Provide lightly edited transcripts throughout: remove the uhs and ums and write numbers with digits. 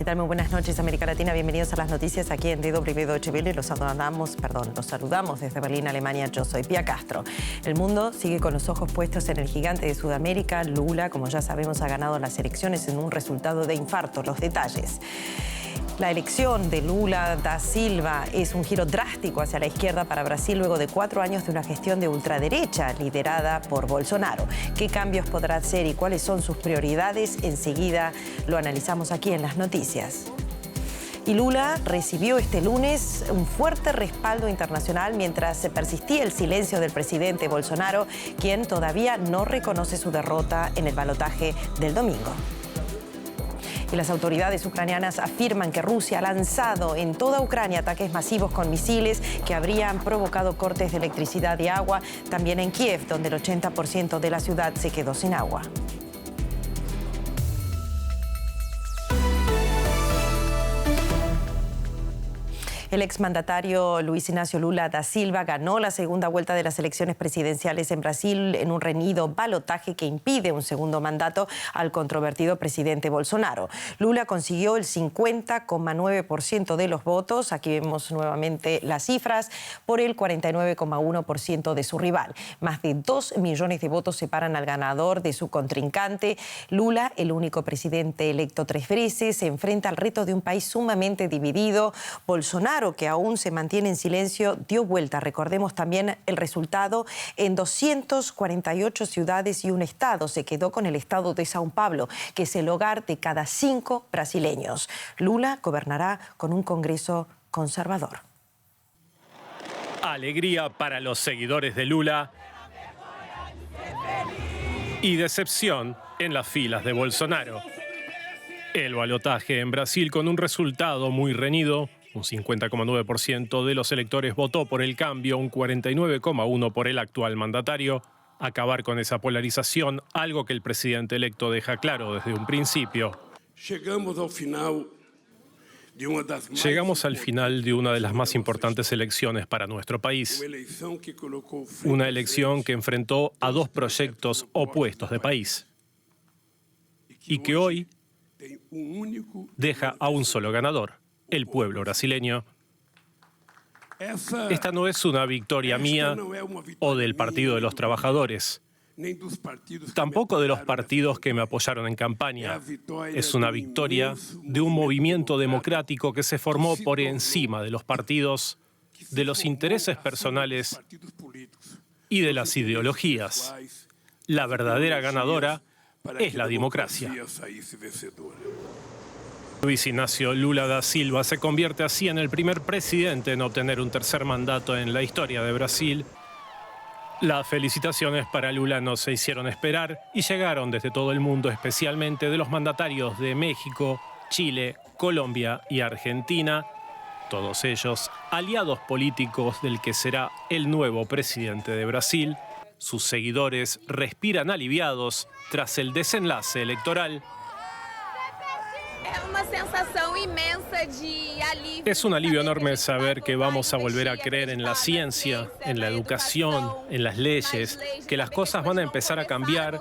¿Qué tal? Muy buenas noches, América Latina. Bienvenidos a las noticias aquí en DW Deutsche Welle. Los saludamos desde Berlín, Alemania. Yo soy Pia Castro. El mundo sigue con los ojos puestos en el gigante de Sudamérica. Lula, como ya sabemos, ha ganado las elecciones en un resultado de infarto. Los detalles. La elección de Lula da Silva es un giro drástico hacia la izquierda para Brasil luego de 4 años de una gestión de ultraderecha liderada por Bolsonaro. ¿Qué cambios podrá hacer y cuáles son sus prioridades? Enseguida lo analizamos aquí en las noticias. Y Lula recibió este lunes un fuerte respaldo internacional mientras persistía el silencio del presidente Bolsonaro, quien todavía no reconoce su derrota en el balotaje del domingo. Y las autoridades ucranianas afirman que Rusia ha lanzado en toda Ucrania ataques masivos con misiles que habrían provocado cortes de electricidad y agua, también en Kiev, donde el 80% de la ciudad se quedó sin agua. El exmandatario Luis Inácio Lula da Silva ganó la segunda vuelta de las elecciones presidenciales en Brasil en un reñido balotaje que impide un segundo mandato al controvertido presidente Bolsonaro. Lula consiguió el 50,9% de los votos, aquí vemos nuevamente las cifras, por el 49,1% de su rival. Más de 2 millones de votos separan al ganador de su contrincante. Lula, el único presidente electo 3 veces, se enfrenta al reto de un país sumamente dividido. Bolsonaro, que aún se mantiene en silencio, dio vuelta. Recordemos también el resultado en 248 ciudades y un estado. Se quedó con el estado de São Paulo, que es el hogar de cada 5 brasileños. Lula gobernará con un Congreso conservador. Alegría para los seguidores de Lula y decepción en las filas de Bolsonaro. El balotaje en Brasil con un resultado muy reñido. Un 50,9% de los electores votó por el cambio, un 49,1% por el actual mandatario. Acabar con esa polarización, algo que el presidente electo deja claro desde un principio. Llegamos al final de una de las más importantes elecciones para nuestro país. Una elección que enfrentó a 2 proyectos opuestos de país. Y que hoy deja a un solo ganador. El pueblo brasileño. Esta no es una victoria mía o del Partido de los Trabajadores, tampoco de los partidos que me apoyaron en campaña. Es una victoria de un movimiento democrático que se formó por encima de los partidos, de los intereses personales y de las ideologías. La verdadera ganadora es la democracia. Luis Inácio Lula da Silva se convierte así en el primer presidente en obtener un tercer mandato en la historia de Brasil. Las felicitaciones para Lula no se hicieron esperar y llegaron desde todo el mundo, especialmente de los mandatarios de México, Chile, Colombia y Argentina. Todos ellos aliados políticos del que será el nuevo presidente de Brasil. Sus seguidores respiran aliviados tras el desenlace electoral. Es un alivio enorme saber que vamos a volver a creer en la ciencia, en la educación, en las leyes, que las cosas van a empezar a cambiar,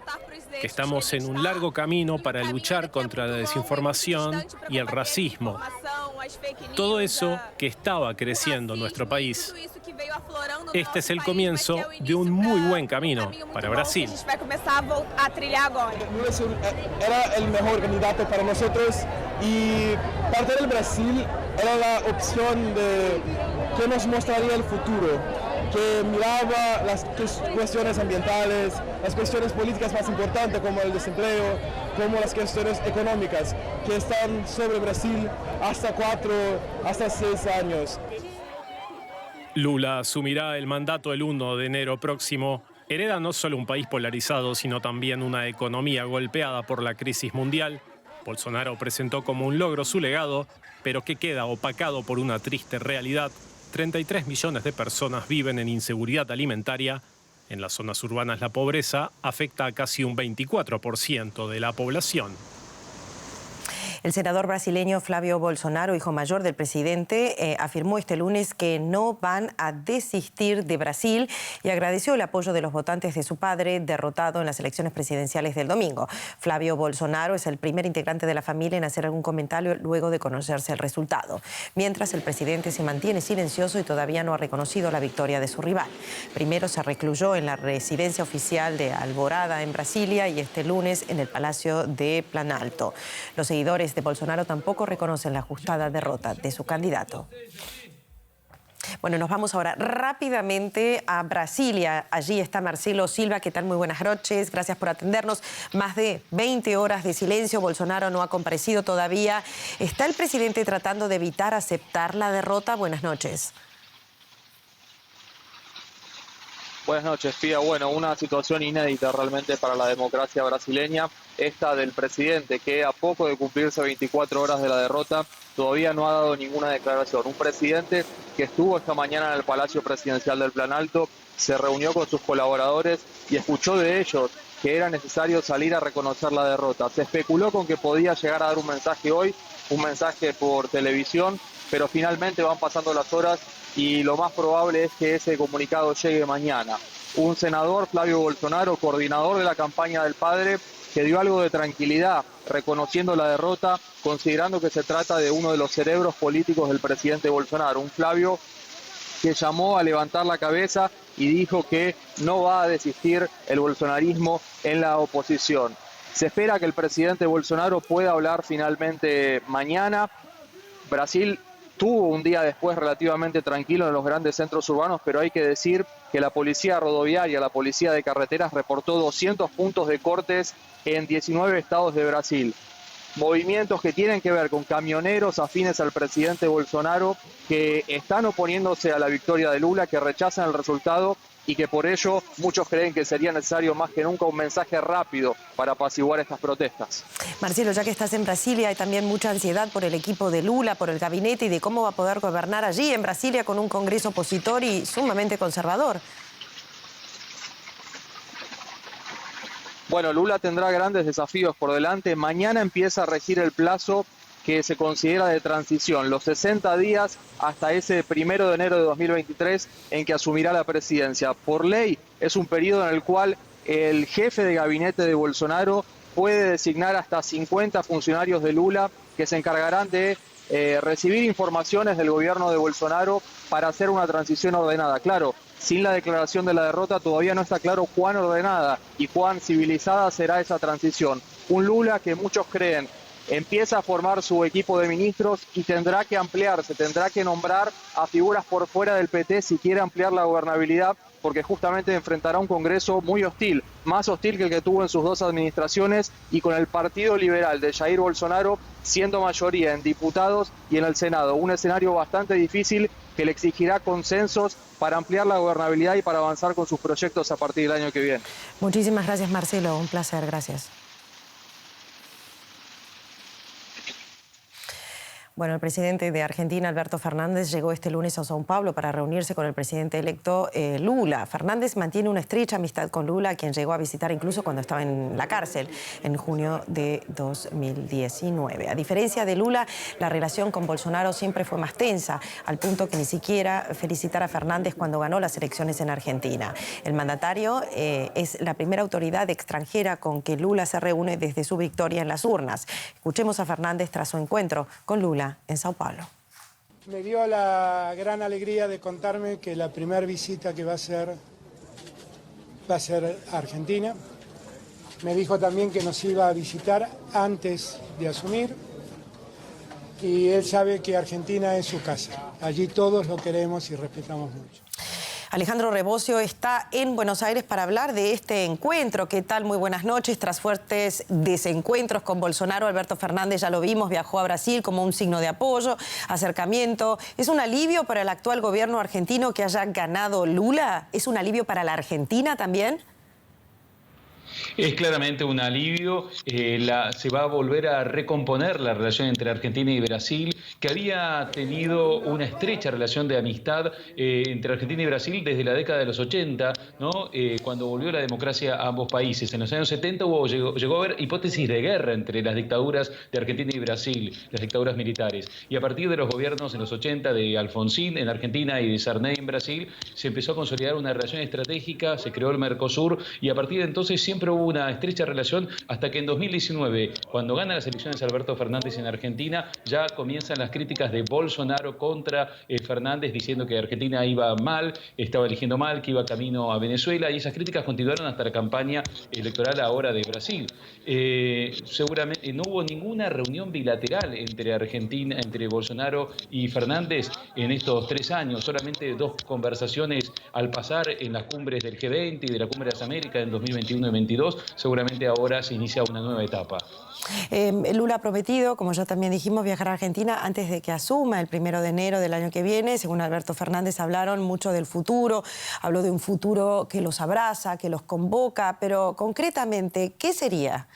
que estamos en un largo camino para luchar contra la desinformación y el racismo. Todo eso que estaba creciendo en nuestro país. Este es el comienzo de un muy buen camino para Brasil. Era el mejor candidato para nosotros y parte del Brasil era la opción de que nos mostraría el futuro, que miraba las cuestiones ambientales, las cuestiones políticas más importantes como el desempleo, como las cuestiones económicas que están sobre Brasil hasta 6 años. Lula asumirá el mandato el 1 de enero próximo. Hereda no solo un país polarizado, sino también una economía golpeada por la crisis mundial. Bolsonaro presentó como un logro su legado, pero que queda opacado por una triste realidad. 33 millones de personas viven en inseguridad alimentaria. En las zonas urbanas la pobreza afecta a casi un 24% de la población. El senador brasileño Flavio Bolsonaro, hijo mayor del presidente, afirmó este lunes que no van a desistir de Brasil y agradeció el apoyo de los votantes de su padre derrotado en las elecciones presidenciales del domingo. Flavio Bolsonaro es el primer integrante de la familia en hacer algún comentario luego de conocerse el resultado. Mientras, el presidente se mantiene silencioso y todavía no ha reconocido la victoria de su rival. Primero se recluyó en la residencia oficial de Alvorada en Brasilia y este lunes en el Palacio de Planalto. Los seguidores de Bolsonaro tampoco reconocen la ajustada derrota de su candidato. Bueno, nos vamos ahora rápidamente a Brasilia. Allí está Marcelo Silva. ¿Qué tal? Muy buenas noches. Gracias por atendernos. Más de 20 horas de silencio. Bolsonaro no ha comparecido todavía. ¿Está el presidente tratando de evitar aceptar la derrota? Buenas noches. Buenas noches, Pía. Bueno, una situación inédita realmente para la democracia brasileña, esta del presidente que a poco de cumplirse 24 horas de la derrota todavía no ha dado ninguna declaración. Un presidente que estuvo esta mañana en el Palacio Presidencial del Planalto, se reunió con sus colaboradores y escuchó de ellos que era necesario salir a reconocer la derrota. Se especuló con que podía llegar a dar un mensaje hoy, un mensaje por televisión, pero finalmente van pasando las horas y lo más probable es que ese comunicado llegue mañana. Un senador, Flavio Bolsonaro, coordinador de la campaña del padre, que dio algo de tranquilidad reconociendo la derrota, considerando que se trata de uno de los cerebros políticos del presidente Bolsonaro. Un Flavio que llamó a levantar la cabeza y dijo que no va a desistir el bolsonarismo en la oposición. Se espera que el presidente Bolsonaro pueda hablar finalmente mañana. Brasil tuvo un día después relativamente tranquilo en los grandes centros urbanos, pero hay que decir que la policía rodoviaria, la policía de carreteras, reportó 200 puntos de cortes en 19 estados de Brasil. Movimientos que tienen que ver con camioneros afines al presidente Bolsonaro, que están oponiéndose a la victoria de Lula, que rechazan el resultado y que por ello muchos creen que sería necesario más que nunca un mensaje rápido para apaciguar estas protestas. Marcelo, ya que estás en Brasilia, hay también mucha ansiedad por el equipo de Lula, por el gabinete y de cómo va a poder gobernar allí en Brasilia con un Congreso opositor y sumamente conservador. Bueno, Lula tendrá grandes desafíos por delante. Mañana empieza a regir el plazo que se considera de transición, los 60 días hasta ese 1 de enero de 2023 en que asumirá la presidencia. Por ley es un periodo en el cual el jefe de gabinete de Bolsonaro puede designar hasta 50 funcionarios de Lula que se encargarán de recibir informaciones del gobierno de Bolsonaro para hacer una transición ordenada. Claro, sin la declaración de la derrota todavía no está claro cuán ordenada y cuán civilizada será esa transición. Un Lula que muchos creen empieza a formar su equipo de ministros y tendrá que ampliarse, tendrá que nombrar a figuras por fuera del PT si quiere ampliar la gobernabilidad, porque justamente enfrentará un Congreso muy hostil, más hostil que el que tuvo en sus dos administraciones, y con el Partido Liberal de Jair Bolsonaro siendo mayoría en diputados y en el Senado. Un escenario bastante difícil que le exigirá consensos para ampliar la gobernabilidad y para avanzar con sus proyectos a partir del año que viene. Muchísimas gracias, Marcelo. Un placer. Gracias. Bueno, el presidente de Argentina, Alberto Fernández, llegó este lunes a São Paulo para reunirse con el presidente electo Lula. Fernández mantiene una estrecha amistad con Lula, quien llegó a visitar incluso cuando estaba en la cárcel en junio de 2019. A diferencia de Lula, la relación con Bolsonaro siempre fue más tensa, al punto que ni siquiera felicitar a Fernández cuando ganó las elecciones en Argentina. El mandatario es la primera autoridad extranjera con que Lula se reúne desde su victoria en las urnas. Escuchemos a Fernández tras su encuentro con Lula en Sao Paulo. Me dio la gran alegría de contarme que la primera visita que va a ser a Argentina. Me dijo también que nos iba a visitar antes de asumir y él sabe que Argentina es su casa. Allí todos lo queremos y respetamos mucho. Alejandro Rebosio está en Buenos Aires para hablar de este encuentro. ¿Qué tal? Muy buenas noches. Tras fuertes desencuentros con Bolsonaro, Alberto Fernández, ya lo vimos, viajó a Brasil como un signo de apoyo, acercamiento. ¿Es un alivio para el actual gobierno argentino que haya ganado Lula? ¿Es un alivio para la Argentina también? Es claramente un alivio, se va a volver a recomponer la relación entre Argentina y Brasil, que había tenido una estrecha relación de amistad entre Argentina y Brasil desde la década de los 80, ¿no? Cuando volvió la democracia a ambos países. En los años 70 llegó a haber hipótesis de guerra entre las dictaduras de Argentina y Brasil, las dictaduras militares. Y a partir de los gobiernos en los 80 de Alfonsín en Argentina y de Sarney en Brasil, se empezó a consolidar una relación estratégica, se creó el Mercosur y a partir de entonces siempre hubo una estrecha relación hasta que en 2019, cuando gana las elecciones Alberto Fernández en Argentina, ya comienzan las críticas de Bolsonaro contra Fernández diciendo que Argentina iba mal, estaba eligiendo mal, que iba camino a Venezuela, y esas críticas continuaron hasta la campaña electoral ahora de Brasil. Seguramente no hubo ninguna reunión bilateral entre Bolsonaro y Fernández en estos 3 años, solamente 2 conversaciones al pasar en las cumbres del G20 y de la Cumbre de las Américas en 2021 y 2022. Seguramente ahora se inicia una nueva etapa. Lula ha prometido, como ya también dijimos, viajar a Argentina antes de que asuma el 1 de enero del año que viene. Según Alberto Fernández, hablaron mucho del futuro, habló de un futuro que los abraza, que los convoca, pero concretamente, ¿qué sería?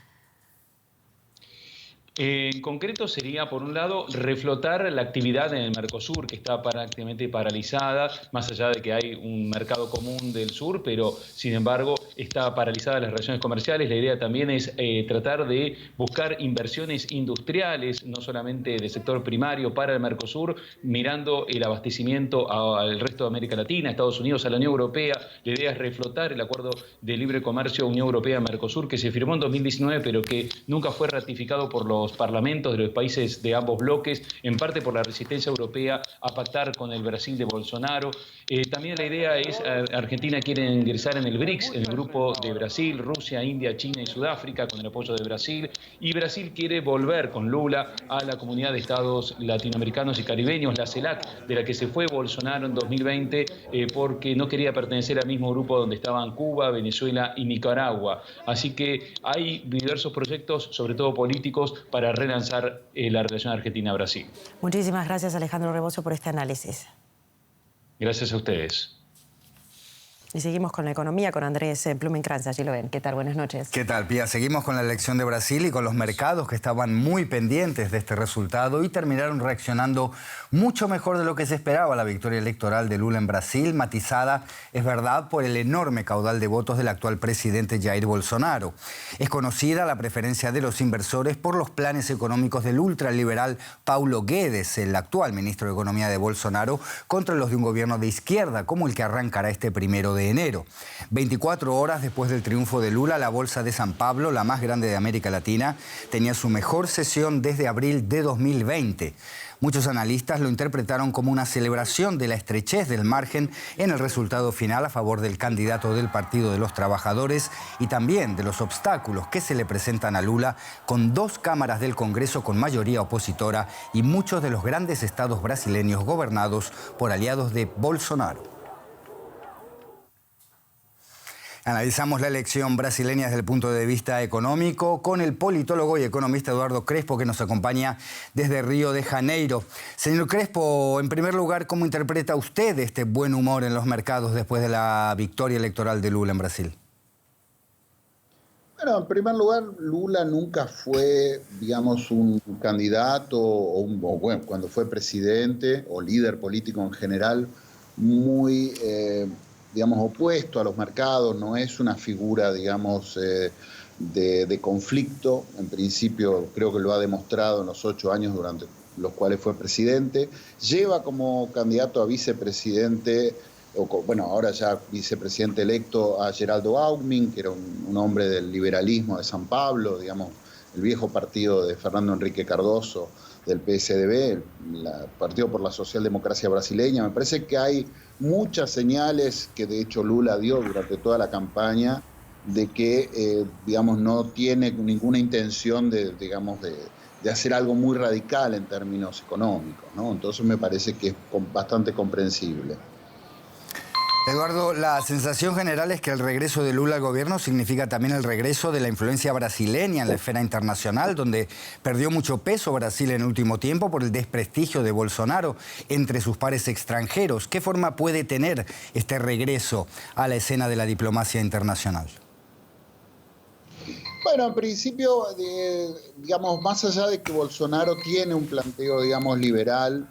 En concreto sería, por un lado, reflotar la actividad en el Mercosur, que está prácticamente paralizada, más allá de que hay un mercado común del sur, pero sin embargo está paralizada las relaciones comerciales. La idea también es tratar de buscar inversiones industriales, no solamente del sector primario para el Mercosur, mirando el abastecimiento al resto de América Latina, a Estados Unidos, a la Unión Europea. La idea es reflotar el acuerdo de libre comercio Unión Europea-Mercosur, que se firmó en 2019, pero que nunca fue ratificado por los parlamentos de los países de ambos bloques, en parte por la resistencia europea a pactar con el Brasil de Bolsonaro. También la idea es, Argentina quiere ingresar en el BRICS, en el grupo de Brasil, Rusia, India, China y Sudáfrica, con el apoyo de Brasil, y Brasil quiere volver con Lula a la comunidad de estados latinoamericanos y caribeños, la CELAC, de la que se fue Bolsonaro en 2020 porque no quería pertenecer al mismo grupo donde estaban Cuba, Venezuela y Nicaragua. Así que hay diversos proyectos, sobre todo políticos, para relanzar la relación Argentina-Brasil. Muchísimas gracias, Alejandro Rebozo, por este análisis. Gracias a ustedes. Y seguimos con la economía con Andrés Blumenkranz. Allí lo ven. ¿Qué tal? Buenas noches. ¿Qué tal, Pía? Seguimos con la elección de Brasil y con los mercados que estaban muy pendientes de este resultado y terminaron reaccionando mucho mejor de lo que se esperaba la victoria electoral de Lula en Brasil, matizada, es verdad, por el enorme caudal de votos del actual presidente Jair Bolsonaro. Es conocida la preferencia de los inversores por los planes económicos del ultraliberal Paulo Guedes, el actual ministro de Economía de Bolsonaro, contra los de un gobierno de izquierda, como el que arrancará este 1 de enero. 24 horas después del triunfo de Lula, la Bolsa de San Pablo, la más grande de América Latina, tenía su mejor sesión desde abril de 2020. Muchos analistas lo interpretaron como una celebración de la estrechez del margen en el resultado final a favor del candidato del Partido de los Trabajadores y también de los obstáculos que se le presentan a Lula con 2 cámaras del Congreso con mayoría opositora y muchos de los grandes estados brasileños gobernados por aliados de Bolsonaro. Analizamos la elección brasileña desde el punto de vista económico con el politólogo y economista Eduardo Crespo, que nos acompaña desde Río de Janeiro. Señor Crespo, en primer lugar, ¿cómo interpreta usted este buen humor en los mercados después de la victoria electoral de Lula en Brasil? Bueno, en primer lugar, Lula nunca fue, digamos, un candidato bueno, cuando fue presidente o líder político en general, muy digamos, opuesto a los mercados, no es una figura, digamos, de conflicto. En principio, creo que lo ha demostrado en los 8 años durante los cuales fue presidente. Lleva como candidato a vicepresidente, bueno, ahora ya vicepresidente electo, a Geraldo Alckmin, que era un hombre del liberalismo de San Pablo, digamos, el viejo partido de Fernando Henrique Cardoso, del PSDB, el Partido por la Socialdemocracia Brasileña. Me parece que hay muchas señales que de hecho Lula dio durante toda la campaña de que, digamos, no tiene ninguna intención de hacer algo muy radical en términos económicos, ¿no? Entonces me parece que es bastante comprensible. Eduardo, la sensación general es que el regreso de Lula al gobierno significa también el regreso de la influencia brasileña en la esfera internacional, donde perdió mucho peso Brasil en el último tiempo por el desprestigio de Bolsonaro entre sus pares extranjeros. ¿Qué forma puede tener este regreso a la escena de la diplomacia internacional? Bueno, en principio, digamos, más allá de que Bolsonaro tiene un planteo, digamos, liberal,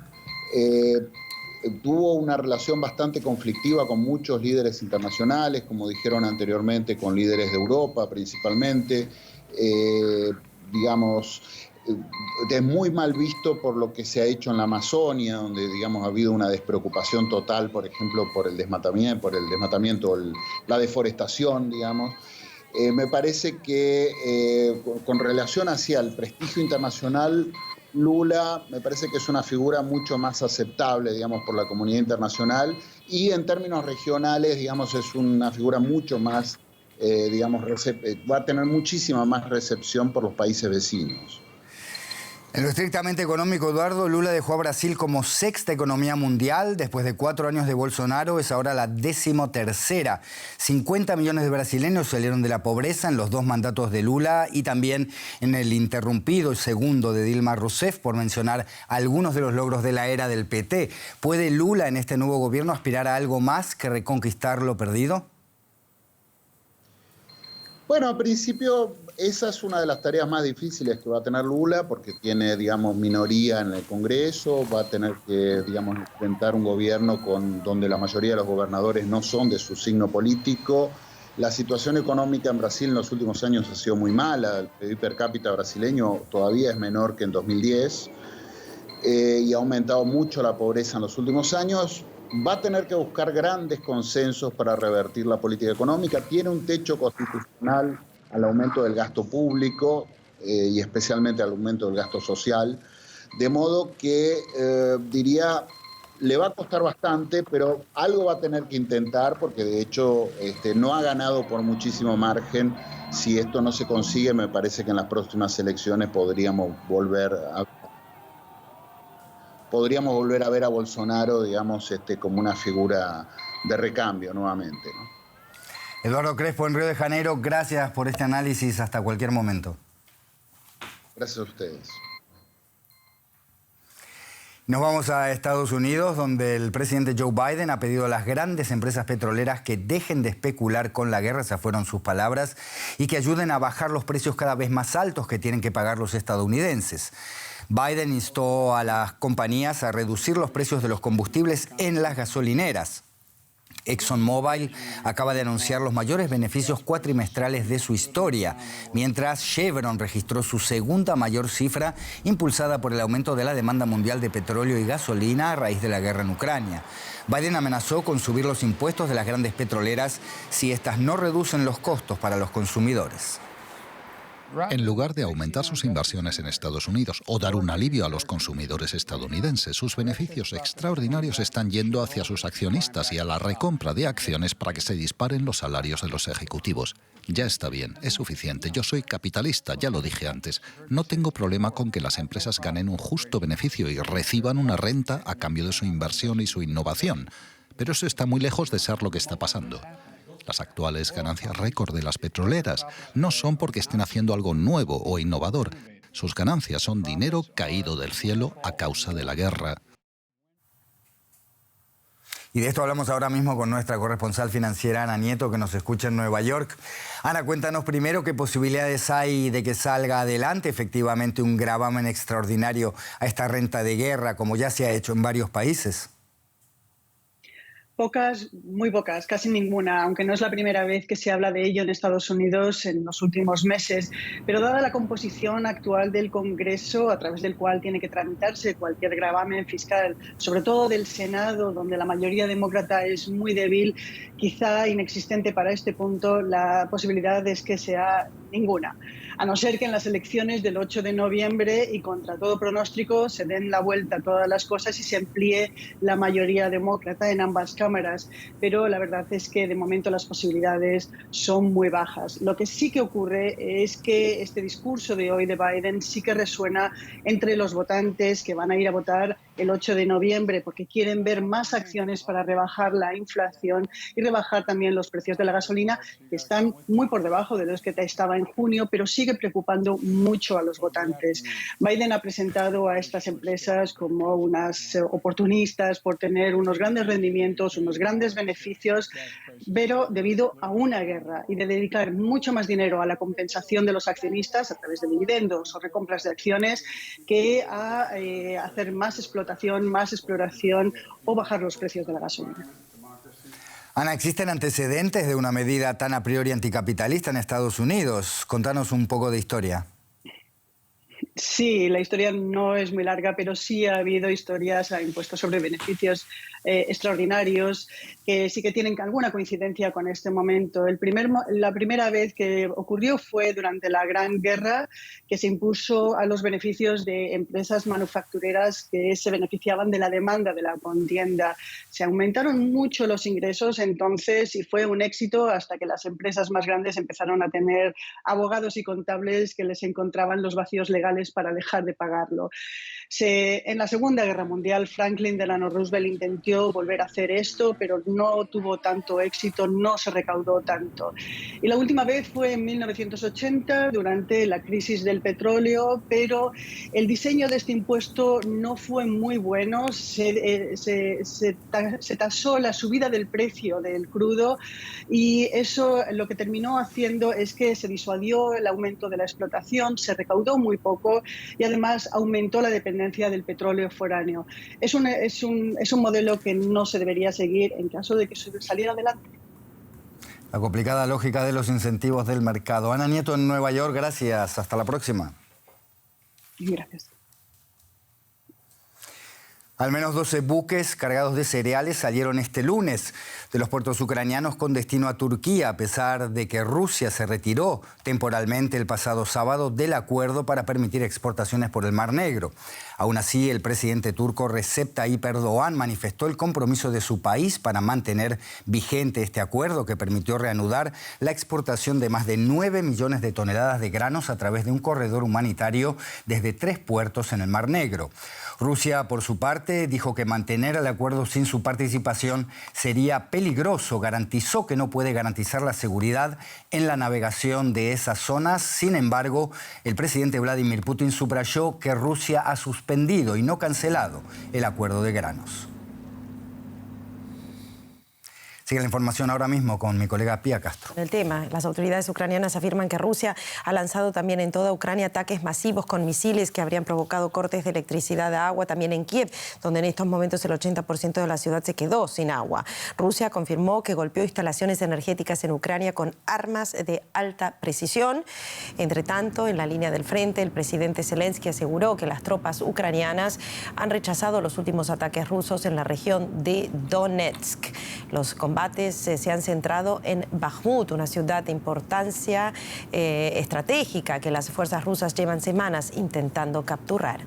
tuvo una relación bastante conflictiva con muchos líderes internacionales, como dijeron anteriormente, con líderes de Europa principalmente. Digamos, es muy mal visto por lo que se ha hecho en la Amazonia, donde, digamos, ha habido una despreocupación total, por ejemplo, por el desmatamiento, la deforestación, digamos. Me parece que con relación hacia el prestigio internacional, Lula me parece que es una figura mucho más aceptable, digamos, por la comunidad internacional, y en términos regionales, digamos, es una figura mucho más, digamos, va a tener muchísima más recepción por los países vecinos. En lo estrictamente económico, Eduardo, Lula dejó a Brasil como sexta economía mundial. Después de 4 años de Bolsonaro, es ahora la 13ª. 50 millones de brasileños salieron de la pobreza en los 2 mandatos de Lula y también en el interrumpido segundo de Dilma Rousseff, por mencionar algunos de los logros de la era del PT. ¿Puede Lula en este nuevo gobierno aspirar a algo más que reconquistar lo perdido? Bueno, al principio esa es una de las tareas más difíciles que va a tener Lula, porque tiene, digamos, minoría en el Congreso, va a tener que, digamos, enfrentar un gobierno donde la mayoría de los gobernadores no son de su signo político. La situación económica en Brasil en los últimos años ha sido muy mala. El PIB per cápita brasileño todavía es menor que en 2010 y ha aumentado mucho la pobreza en los últimos años. Va a tener que buscar grandes consensos para revertir la política económica. Tiene un techo constitucional al aumento del gasto público y especialmente al aumento del gasto social. De modo que, diría, le va a costar bastante, pero algo va a tener que intentar, porque de hecho no ha ganado por muchísimo margen. Si esto no se consigue, me parece que en las próximas elecciones podríamos volver a ver a Bolsonaro, digamos, como una figura de recambio nuevamente, ¿no? Eduardo Crespo en Río de Janeiro, gracias por este análisis. Hasta cualquier momento. Gracias a ustedes. Nos vamos a Estados Unidos, donde el presidente Joe Biden ha pedido a las grandes empresas petroleras que dejen de especular con la guerra, esas fueron sus palabras, y que ayuden a bajar los precios cada vez más altos que tienen que pagar los estadounidenses. Biden instó a las compañías a reducir los precios de los combustibles en las gasolineras. ExxonMobil acaba de anunciar los mayores beneficios cuatrimestrales de su historia, mientras Chevron registró su segunda mayor cifra, impulsada por el aumento de la demanda mundial de petróleo y gasolina a raíz de la guerra en Ucrania. Biden amenazó con subir los impuestos de las grandes petroleras si estas no reducen los costos para los consumidores. En lugar de aumentar sus inversiones en Estados Unidos o dar un alivio a los consumidores estadounidenses, sus beneficios extraordinarios están yendo hacia sus accionistas y a la recompra de acciones para que se disparen los salarios de los ejecutivos. Ya está bien, es suficiente. Yo soy capitalista, ya lo dije antes. No tengo problema con que las empresas ganen un justo beneficio y reciban una renta a cambio de su inversión y su innovación. Pero eso está muy lejos de ser lo que está pasando. Las actuales ganancias récord de las petroleras no son porque estén haciendo algo nuevo o innovador. Sus ganancias son dinero caído del cielo a causa de la guerra. Y de esto hablamos ahora mismo con nuestra corresponsal financiera, Ana Nieto, que nos escucha en Nueva York. Ana, cuéntanos primero qué posibilidades hay de que salga adelante efectivamente un gravamen extraordinario a esta renta de guerra, como ya se ha hecho en varios países. Pocas, muy pocas, casi ninguna, aunque no es la primera vez que se habla de ello en Estados Unidos en los últimos meses. Pero dada la composición actual del Congreso, a través del cual tiene que tramitarse cualquier gravamen fiscal, sobre todo del Senado, donde la mayoría demócrata es muy débil, quizá inexistente para este punto, la posibilidad es que sea ninguna. A no ser que en las elecciones del 8 de noviembre y contra todo pronóstico se den la vuelta a todas las cosas y se amplíe la mayoría demócrata en ambas cámaras. Pero la verdad es que de momento las posibilidades son muy bajas. Lo que sí que ocurre es que este discurso de hoy de Biden sí que resuena entre los votantes que van a ir a votar el 8 de noviembre porque quieren ver más acciones para rebajar la inflación y rebajar también los precios de la gasolina, que están muy por debajo de los que estaban en junio, pero sigue preocupando mucho a los votantes. Biden ha presentado a estas empresas como unas oportunistas por tener unos grandes rendimientos, unos grandes beneficios, pero debido a una guerra, y de dedicar mucho más dinero a la compensación de los accionistas a través de dividendos o recompras de acciones que a hacer más explotación, más exploración o bajar los precios de la gasolina. Ana, ¿existen antecedentes de una medida tan a priori anticapitalista en Estados Unidos? Contanos un poco de historia. Sí, la historia no es muy larga, pero sí ha habido historias a impuestos sobre beneficios extraordinarios que sí que tienen alguna coincidencia con este momento. La primera vez que ocurrió fue durante la Gran Guerra, que se impuso a los beneficios de empresas manufactureras que se beneficiaban de la demanda de la contienda. Se aumentaron mucho los ingresos entonces y fue un éxito hasta que las empresas más grandes empezaron a tener abogados y contables que les encontraban los vacíos legales para dejar de pagarlo. En la Segunda Guerra Mundial, Franklin Delano Roosevelt intentó volver a hacer esto, pero no tuvo tanto éxito, no se recaudó tanto. Y la última vez fue en 1980, durante la crisis del petróleo, pero el diseño de este impuesto no fue muy bueno. Se tasó la subida del precio del crudo y eso lo que terminó haciendo es que se disuadió el aumento de la explotación, se recaudó muy poco y además aumentó la dependencia del petróleo foráneo. Es un modelo que no se debería seguir en caso de que saliera adelante. La complicada lógica de los incentivos del mercado. Ana Nieto en Nueva York, gracias. Hasta la próxima. Gracias. Al menos 12 buques cargados de cereales salieron este lunes de los puertos ucranianos con destino a Turquía, a pesar de que Rusia se retiró temporalmente el pasado sábado del acuerdo para permitir exportaciones por el Mar Negro. Aún así, el presidente turco Recep Tayyip Erdogan manifestó el compromiso de su país para mantener vigente este acuerdo que permitió reanudar la exportación de más de 9 millones de toneladas de granos a través de un corredor humanitario desde 3 puertos en el Mar Negro. Rusia, por su parte, dijo que mantener el acuerdo sin su participación sería peligroso. Garantizó que no puede garantizar la seguridad en la navegación de esas zonas. Sin embargo, el presidente Vladimir Putin subrayó que Rusia ha suspendido y no cancelado el acuerdo de granos. Sigue la información ahora mismo con mi colega Pía Castro. El tema, las autoridades ucranianas afirman que Rusia ha lanzado también en toda Ucrania ataques masivos con misiles que habrían provocado cortes de electricidad de agua, también en Kiev, donde en estos momentos el 80% de la ciudad se quedó sin agua. Rusia confirmó que golpeó instalaciones energéticas en Ucrania con armas de alta precisión. Entre tanto, en la línea del frente, el presidente Zelensky aseguró que las tropas ucranianas han rechazado los últimos ataques rusos en la región de Donetsk. Los combates se han centrado en Bakhmut, una ciudad de importancia estratégica que las fuerzas rusas llevan semanas intentando capturar.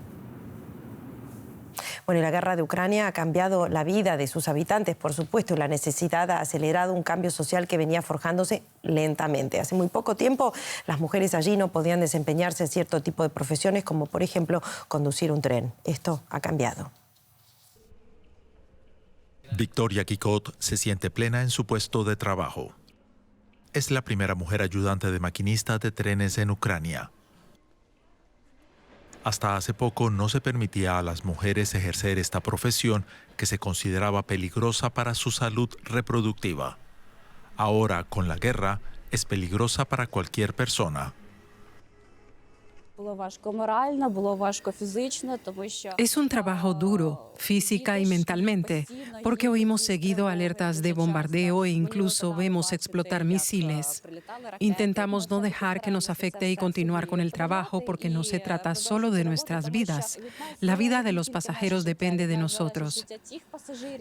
Bueno, y la guerra de Ucrania ha cambiado la vida de sus habitantes, por supuesto, y la necesidad ha acelerado un cambio social que venía forjándose lentamente. Hace muy poco tiempo, las mujeres allí no podían desempeñarse en cierto tipo de profesiones, como por ejemplo conducir un tren. Esto ha cambiado. Victoria Kikot se siente plena en su puesto de trabajo. Es la primera mujer ayudante de maquinista de trenes en Ucrania. Hasta hace poco no se permitía a las mujeres ejercer esta profesión que se consideraba peligrosa para su salud reproductiva. Ahora, con la guerra, es peligrosa para cualquier persona. Es un trabajo duro, física y mentalmente, porque oímos seguido alertas de bombardeo e incluso vemos explotar misiles. Intentamos no dejar que nos afecte y continuar con el trabajo porque no se trata solo de nuestras vidas. La vida de los pasajeros depende de nosotros.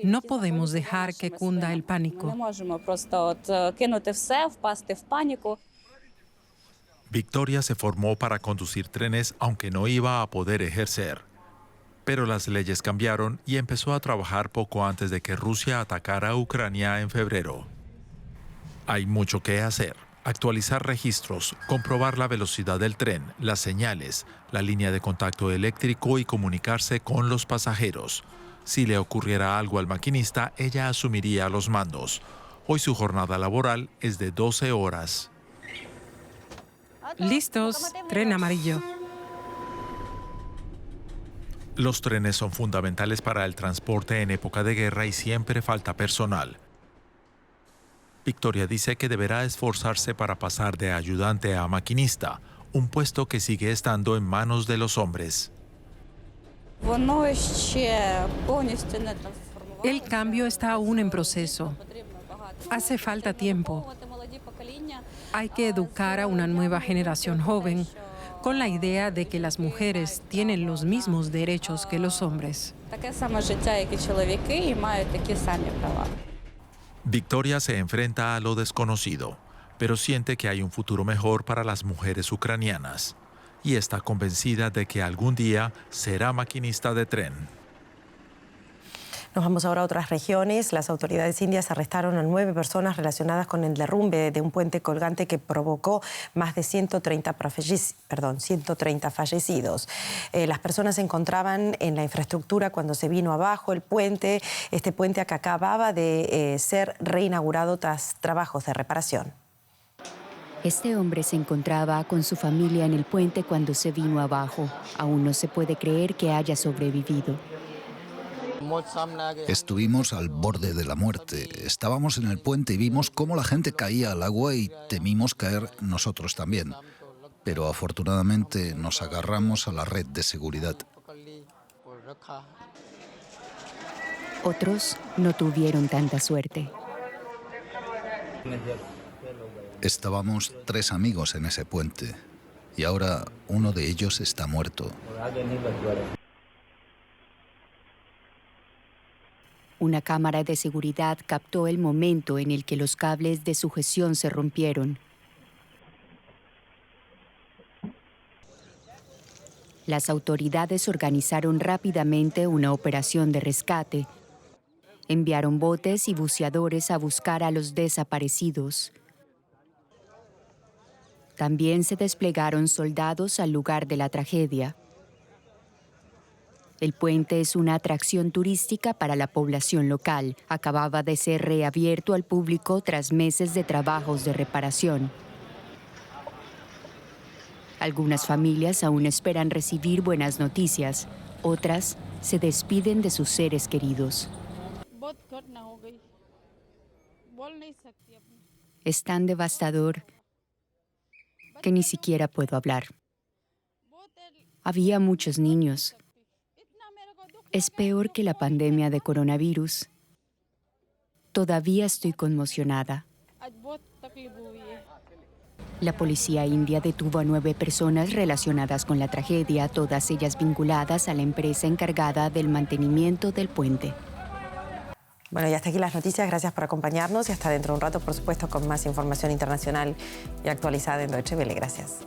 No podemos dejar que cunda el pánico. Victoria se formó para conducir trenes aunque no iba a poder ejercer. Pero las leyes cambiaron y empezó a trabajar poco antes de que Rusia atacara a Ucrania en febrero. Hay mucho que hacer. Actualizar registros, comprobar la velocidad del tren, las señales, la línea de contacto eléctrico y comunicarse con los pasajeros. Si le ocurriera algo al maquinista, ella asumiría los mandos. Hoy su jornada laboral es de 12 horas. Listos, tren amarillo. Los trenes son fundamentales para el transporte en época de guerra y siempre falta personal. Victoria dice que deberá esforzarse para pasar de ayudante a maquinista, un puesto que sigue estando en manos de los hombres. El cambio está aún en proceso. Hace falta tiempo. Hay que educar a una nueva generación joven con la idea de que las mujeres tienen los mismos derechos que los hombres. Victoria se enfrenta a lo desconocido, pero siente que hay un futuro mejor para las mujeres ucranianas y está convencida de que algún día será maquinista de tren. Nos vamos ahora a otras regiones. Las autoridades indias arrestaron a 9 personas relacionadas con el derrumbe de un puente colgante que provocó más de 130 fallecidos. Las personas se encontraban en la infraestructura cuando se vino abajo el puente. Este puente que acababa de ser reinaugurado tras trabajos de reparación. Este hombre se encontraba con su familia en el puente cuando se vino abajo. Aún no se puede creer que haya sobrevivido. Estuvimos al borde de la muerte. Estábamos en el puente y vimos cómo la gente caía al agua y temimos caer nosotros también. Pero afortunadamente nos agarramos a la red de seguridad. Otros no tuvieron tanta suerte. Estábamos 3 amigos en ese puente y ahora uno de ellos está muerto. Una cámara de seguridad captó el momento en el que los cables de sujeción se rompieron. Las autoridades organizaron rápidamente una operación de rescate. Enviaron botes y buceadores a buscar a los desaparecidos. También se desplegaron soldados al lugar de la tragedia. El puente es una atracción turística para la población local. Acababa de ser reabierto al público tras meses de trabajos de reparación. Algunas familias aún esperan recibir buenas noticias. Otras se despiden de sus seres queridos. Es tan devastador que ni siquiera puedo hablar. Había muchos niños. Es peor que la pandemia de coronavirus. Todavía estoy conmocionada. La policía india detuvo a 9 personas relacionadas con la tragedia, todas ellas vinculadas a la empresa encargada del mantenimiento del puente. Bueno, y hasta aquí las noticias. Gracias por acompañarnos y hasta dentro de un rato, por supuesto, con más información internacional y actualizada en Deutsche Welle. Gracias.